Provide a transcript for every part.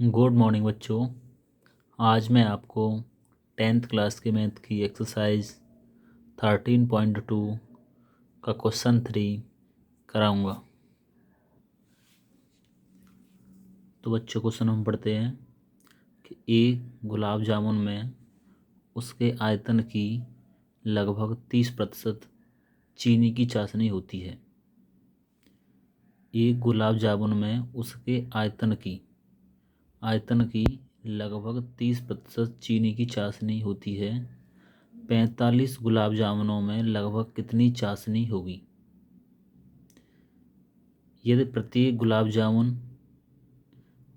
Good morning बच्चों। आज मैं आपको 10th क्लास के मैथ की एक्सरसाइज 13.2 का क्वेश्चन 3 कराऊंगा। तो बच्चों क्वेश्चन हम पढ़ते हैं कि एक गुलाब जामुन में उसके आयतन की लगभग 30% चीनी की चाशनी होती है। एक गुलाब जामुन में उसके आयतन की लगभग 30% चीनी की चाशनी होती है। 45 गुलाब जामुनों में लगभग कितनी चाशनी होगी? यदि प्रत्येक गुलाब जामुन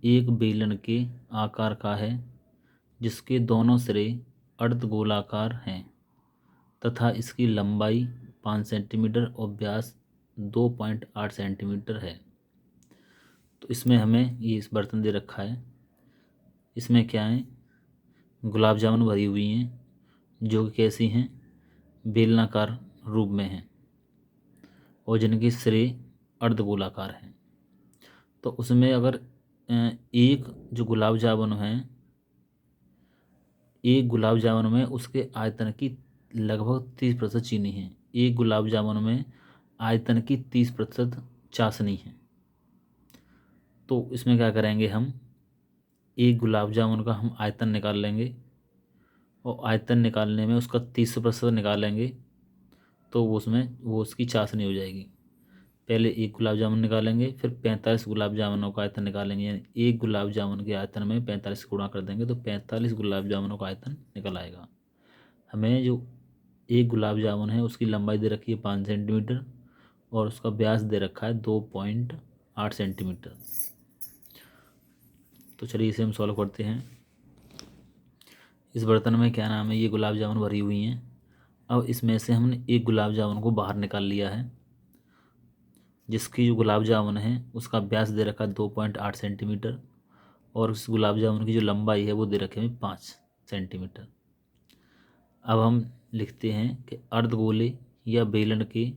एक बेलन के आकार का है जिसके दोनों सिरे अर्धगोलाकार हैं तथा इसकी लंबाई 5 सेंटीमीटर और व्यास 2.8 सेंटीमीटर है, तो इसमें हमें ये इस बर्तन दे रखा है। इसमें क्या है? गुलाब जामुन भरी हुई हैं जो कि कैसी हैं? बेलनाकार रूप में हैं और जिनके सिरे अर्धगोलाकार हैं। तो उसमें अगर एक जो गुलाब जामुन है, एक गुलाब जामुन में उसके आयतन की लगभग 30% चीनी है। एक गुलाब जामुन में आयतन की 30% चाशनी है। तो इसमें क्या करेंगे? हम एक गुलाब जामुन का हम आयतन निकाल लेंगे और आयतन निकालने में उसका 30% निकालेंगे तो वो उसकी चाशनी हो जाएगी। पहले एक गुलाब जामुन निकालेंगे, फिर 45 गुलाब जामुनों का आयतन निकालेंगे, यानी एक गुलाब जामुन के आयतन में 45 गुणा कर देंगे तो 45 गुलाब जामुनों का आयतन निकल आएगा। हमें जो एक गुलाब जामुन है उसकी लंबाई दे रखी है 5 सेंटीमीटर और उसका व्यास दे रखा है 2.8 सेंटीमीटर। तो चलिए इसे हम सॉल्व करते हैं। इस बर्तन में क्या नाम है, ये गुलाब जामुन भरी हुई हैं। अब इसमें से हमने एक गुलाब जामुन को बाहर निकाल लिया है, जिसकी जो गुलाब जामुन है उसका व्यास दे रखा है 2.8 सेंटीमीटर और उस गुलाब जामुन की जो लंबाई है वो दे रखे हैं 5 सेंटीमीटर। अब हम लिखते हैं कि अर्धगोले या बेलन के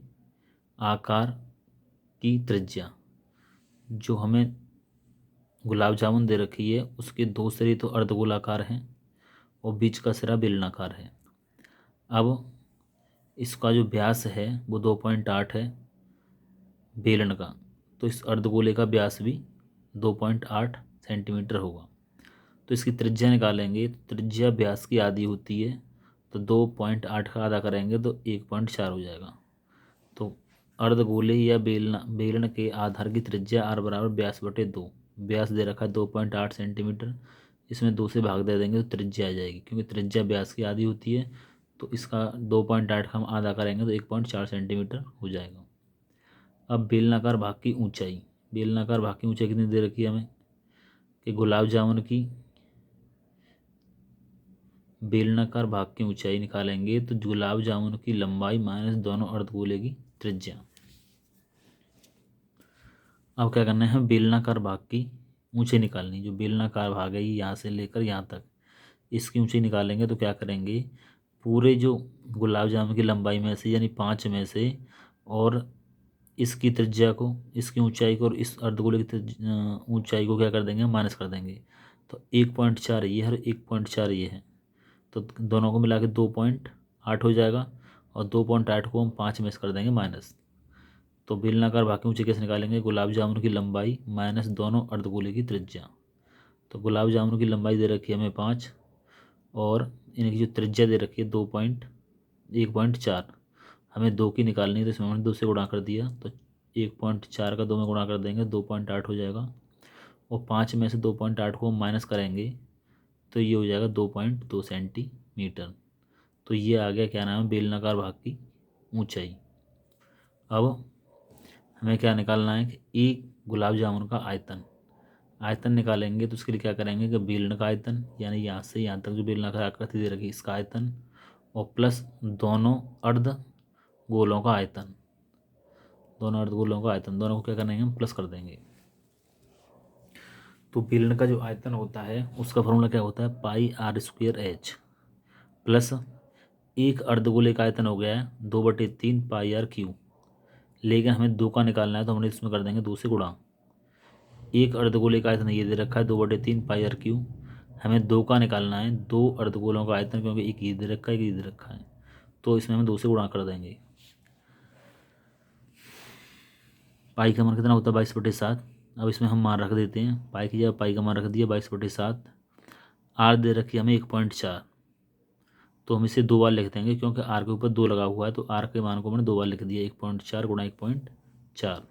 आकार की त्रिज्या, जो हमें गुलाब जामुन दे रखी है उसके दो सिरे तो अर्धगोलाकार हैं और बीच का सिरा बेलनाकार है। अब इसका जो व्यास है वो 2.8 है बेलन का, तो इस अर्धगोले का व्यास भी 2.8 सेंटीमीटर होगा। तो इसकी त्रिज्या निकालेंगे तो त्रिज्या व्यास की आधी होती है, तो 2.8 का आधा करेंगे तो 1.4 हो जाएगा। तो अर्धगोले या बेलन के आधार की त्रिज्या r बराबर व्यास बटे 2। व्यास दे रखा है 2.8 सेंटीमीटर, इसमें 2 से भाग दे देंगे तो त्रिज्या आ जाएगी, क्योंकि त्रिज्या व्यास की आधी होती है। तो इसका 2.8 का हम आधा करेंगे तो 1.4 सेंटीमीटर हो जाएगा। अब बेलनाकार भाग की ऊंचाई, बेलनाकार भाग की ऊंचाई कितनी दे रखी है हमें कि गुलाब जामुन की बेलनाकार भाग की ऊंचाई निकालेंगे तो गुलाब जामुन की लंबाई माइनस दोनों अर्धगोले की त्रिज्या। अब क्या करना है? बेलनाकार भाग की ऊंचाई निकालनी। जो बेलनाकार भाग है यहाँ से लेकर यहाँ तक, इसकी ऊंचाई निकालेंगे तो क्या करेंगे? पूरे जो गुलाब जामुन की लंबाई में से यानी 5 में से और इसकी त्रिज्या को, इसकी ऊंचाई को और इस अर्धगोले की ऊंचाई को क्या कर देंगे? माइनस कर देंगे। तो 1.4 ये है और 1.4 ये है, तो दोनों को मिला के 2.8 हो जाएगा और 2.8 को हम 5 में से कर देंगे माइनस। तो बेलनाकार भाग की ऊंचाई कैसे निकालेंगे? गुलाब जामुन की लंबाई माइनस दोनों अर्धगोले की त्रिज्या। तो गुलाब जामुन की लंबाई दे रखी है हमें 5 और इनकी जो त्रिज्या दे रखी है 1.4, हमें 2 की निकालनी है, तो इसमें हमने 2 से गुणा कर दिया तो 1.4 का 2 में गुणा कर देंगे 2.8 हो जाएगा और 5 में से 2.8 को हम माइनस करेंगे तो ये हो जाएगा 2.2 सेंटीमीटर। तो ये आ गया क्या नाम है? बेलनाकार भाग की ऊंचाई। अब हमें क्या निकालना है कि एक गुलाब जामुन का आयतन, आयतन निकालेंगे तो उसके लिए क्या करेंगे कि बेलन का आयतन, यानी यहाँ से यहाँ तक जो बेलनाकार आकृति दे रखी इसका आयतन और प्लस दोनों अर्ध गोलों का आयतन, दोनों अर्धगोलों का आयतन, दोनों को क्या करेंगे? हम प्लस कर देंगे। तो बेलन का जो आयतन होता है उसका फॉर्मूला क्या होता है? पाई आर स्क्वेयर एच प्लस एक अर्धगोले का आयतन हो गया है 2/3 पाई आर क्यू, लेकिन हमें 2 का निकालना है तो हमने इसमें कर देंगे 2 से गुणा। एक अर्धगोले का आयतन ये दे रखा है 2/3 पाई आर क्यू। हमें 2 का निकालना है, 2 अर्धगोलों का आयतन, क्योंकि एक ये दे रखा है, एक ये दे रखा है, तो इसमें हम 2 से गुणा कर देंगे। पाई का मान कितना होता है 22/7। अब इसमें हम मान रख देते हैं, पाई की जगह पाई का मान रख दिया 22/7। आर दे रखी है हमें 1.4, तो हम इसे 2 बार लिख देंगे, क्योंकि आर के ऊपर 2 लगा हुआ है, तो आर के मान को मैंने 2 बार लिख दिया, 1.4 गुणा 1.4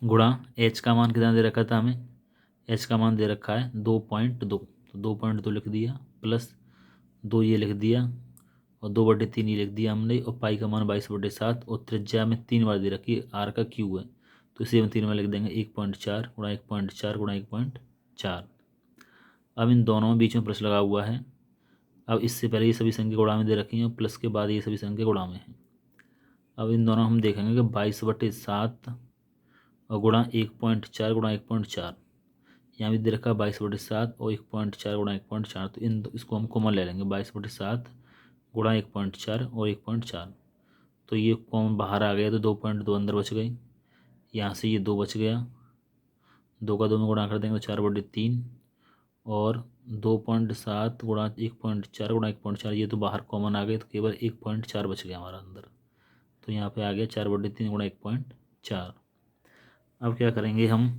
गुणा एच का मान कितना दे रखा था हमें, एच का मान दे रखा है 2.2, तो 2.2 लिख दिया, प्लस 2 ये लिख दिया, और 2/3 ये लिख दिया हमने, और पाई का मान 22/7, और त्रिज्या में 3 बार दे रखी है, आर का क्यू है, तो इसे हम 3 बार लिख देंगे, 1.4 गुणा 1.4 गुणा 1.4। अब इन दोनों में बीच में प्लस लगा हुआ है। अब इससे पहले ये सभी संख्या गुणा में दे रखी हैं, और प्लस के बाद ये सभी संख्या गुणा में है। अब इन दोनों हम देखेंगे कि 22/7 और गुणा 1.4 गुणा 1.4, यहाँ भी दे रखा है 22/7 और 1.4 गुणा 1.4, तो इसको हम कॉमन ले लेंगे, 22/7 गुणा 1.4 और 1.4, तो ये कॉमन बाहर आ गया, तो 2.2 अंदर बच गई, यहाँ से ये 2 बच गया, 2 का 2 में गुणा कर देंगे तो 4/3, और 2.7 गुणा 1.4 गुणा 1.4, ये तो बाहर कॉमन आ गए, तो केवल 1.4 बच गया हमारा अंदर, तो यहाँ पे आ गया 4/3 गुणा 1.4। अब क्या करेंगे हम,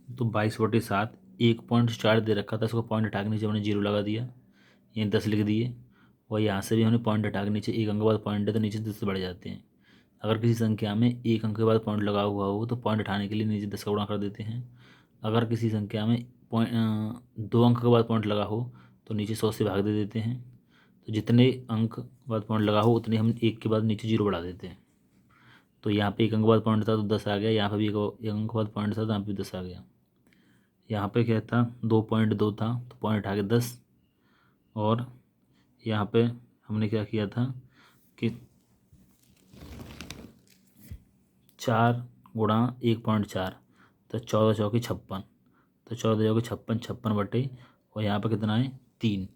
तो 22/7 1.4 दे रखा था, इसको पॉइंट हटा के नीचे हमने 0 लगा दिया, ये 10 लिख दिए, और यहाँ से भी हमने पॉइंट हटा के नीचे 1 अंक के बाद पॉइंट है, तो नीचे 10 बढ़ जाते हैं। अगर किसी संख्या में 1 अंक के बाद पॉइंट लगा हुआ हो तो पॉइंट हटाने के लिए नीचे 10 का गुणा कर देते हैं। अगर किसी संख्या में 2 अंक के बाद पॉइंट लगा हो तो नीचे 100 से भाग दे देते हैं, तो जितने अंक बाद पॉइंट लगा हो उतने हम 1 के बाद नीचे 0 बढ़ा देते हैं। तो यहाँ पे 1 अंक बाद पॉइंट था तो 10 आ गया, यहाँ पे भी 1 अंक बाद पॉइंट था तो यहाँ पे 10 आ गया। यहाँ पे क्या था 2.2 था, तो पॉइंट हटा के 10, और यहाँ पे हमने क्या किया था कि 4 गुणा 1.4, तो 14 चौकी 56, तो 14 चौकी 56, 56 बटे, और यहाँ पर कितना है 3,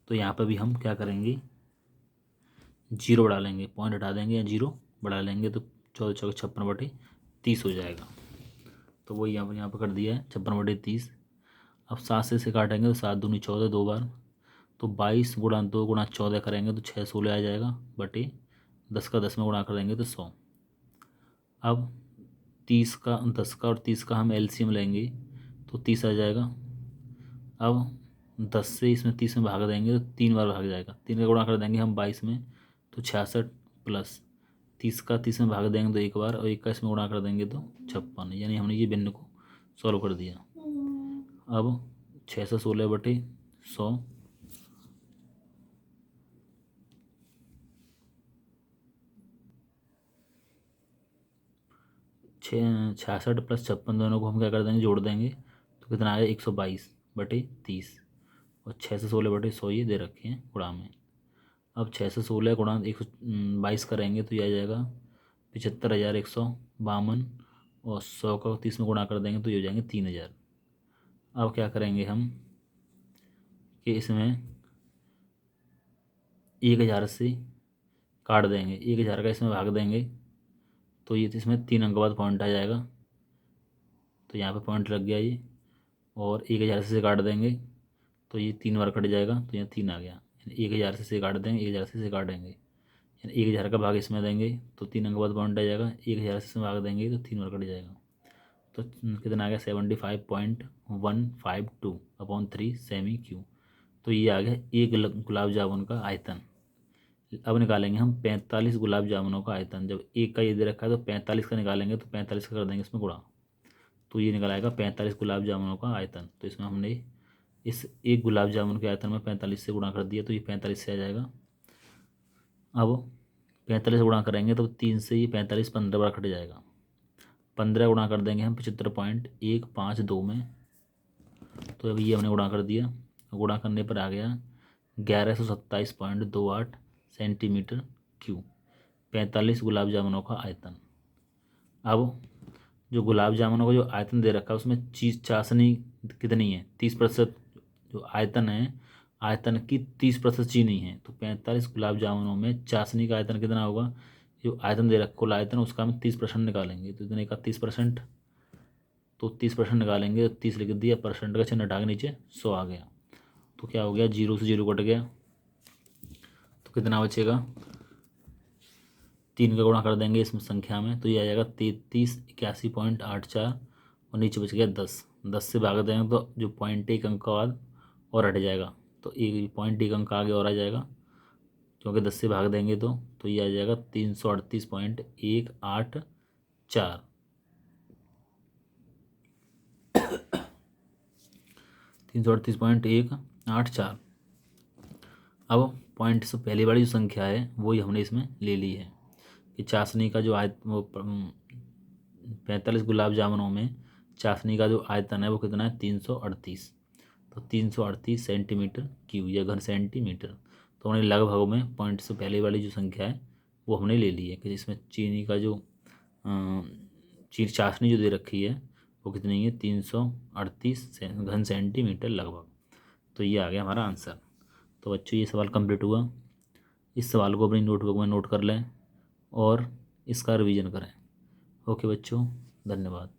तो यहाँ पर भी हम क्या करेंगे 0 बढ़ा लेंगे, पॉइंट हटा देंगे या 0 बढ़ा लेंगे, तो 14 चौकी 56/30 हो जाएगा। तो वही यहाँ पर कर दिया है 56/30। अब 7 से इसे काटेंगे तो 7 दूनी 14 2 बार, तो 22 गुणा 2 गुणा 14 करेंगे तो 6 16 आ जाएगा, बटे 10 का 10 में गुणा कर देंगे तो 100। अब 10 का और 30 का हम एलसीएम लेंगे तो 30 आ जाएगा। अब 10 से इसमें 30 में भाग देंगे तो 3 बार भाग जाएगा, 3 का गुणा कर देंगे हम 22 में तो 66, प्लस 30 का 30 में भाग देंगे तो 1 बार, और 1 का इसमें गुणा कर देंगे तो 56, यानी हमने ये भिन्न को सॉल्व कर दिया। अब 616/100, 66 + 56 दोनों को हम क्या कर देंगे जोड़ देंगे, तो कितना आएगा 122/30, और 616/100 ये दे रखे हैं गुणा में। अब 616 गुणा 122 करेंगे तो ये आ जाएगा 75,152, और 100 का 30 में गुणा कर देंगे तो ये हो जाएंगे 3,000। अब क्या करेंगे हम कि इसमें 1,000 से काट देंगे, 1,000 का इसमें भाग देंगे तो ये इसमें 3 अंक बाद पॉइंट आ जाएगा, तो यहाँ पे पॉइंट लग गया ये, और 1,000 से काट देंगे तो ये 3 बार कट जाएगा, तो यहाँ 3 आ गया, 1,000 से काट देंगे, 1,000 से काटेंगे, यानी 1,000 का भाग इसमें देंगे तो 3 अंक बाद पॉइंट आ जाएगा, 1,000 से इसमें भाग देंगे तो 3 बार कट जाएगा, तो कितना आ गया 75.152/3 सेमी क्यू। तो ये आ गया एक गुलाब जामुन का आयतन। अब निकालेंगे हम 45 गुलाब जामुनों का आयतन। जब एक का ये दे रखा है तो 45 का निकालेंगे, तो 45 का कर देंगे इसमें गुणा, तो ये निकल आएगा 45 गुलाब जामुनों का आयतन। तो इसमें हमने इस एक गुलाब जामुन के आयतन में 45 से गुणा कर दिया, तो ये 45 से आ जाएगा। अब 45 गुणा करेंगे तो 3 से ये 45 15 बार कट जाएगा, 15 गुणा कर देंगे हम 75.152 में, तो अभी ये हमने गुणा कर दिया, गुणा करने पर आ गया 1127.28 सेंटीमीटर क्यूब, 45 गुलाब जामुनों का आयतन। अब जो गुलाब जामुनों का जो आयतन दे रखा है उसमें चीज चाशनी कितनी है, 30%। जो आयतन है, आयतन की 30% चीनी है, तो 45 गुलाब जामुनों में चाशनी का आयतन कितना होगा। जो आयतन दे रखा कुल आयतन उसका हम 30% निकालेंगे, तो इतने का 30%, तो 30% निकालेंगे तो 30 लिख दिया, परसेंट का चिन्ह हटा के नीचे 100 आ गया। तो क्या हो गया, 0 से 0 कट गया, तो कितना बचेगा, 3 का गुणा कर देंगे इसमें संख्या में, तो ये आ जाएगा 3381.84, और नीचे बच गया 10। 10 से भाग देंगे तो जो 0.1 अंक का बाद और हट जाएगा, तो 1.1 अंक आगे और आ जाएगा, क्योंकि 10 से भाग देंगे तो ये आ जाएगा 338.184। 338.184। अब पॉइंट से पहले वाली जो संख्या है वही हमने इसमें ले ली है कि चाशनी का जो 45 गुलाब जामुनों में चाशनी का जो आयतन है वो कितना है, 338। तो 338 सेंटीमीटर क्यूब या घन सेंटीमीटर। तो हमने लगभग में पॉइंट से पहले वाली जो संख्या है वो हमने ले ली है कि जिसमें चीनी का जो चाशनी जो दे रखी है वो कितनी है, 338 घन सेंटीमीटर लगभग। तो ये आ गया हमारा आंसर। तो बच्चों ये सवाल कंप्लीट हुआ। इस सवाल को अपनी नोटबुक में नोट कर लें और इसका रिवीजन करें। ओके बच्चों, धन्यवाद।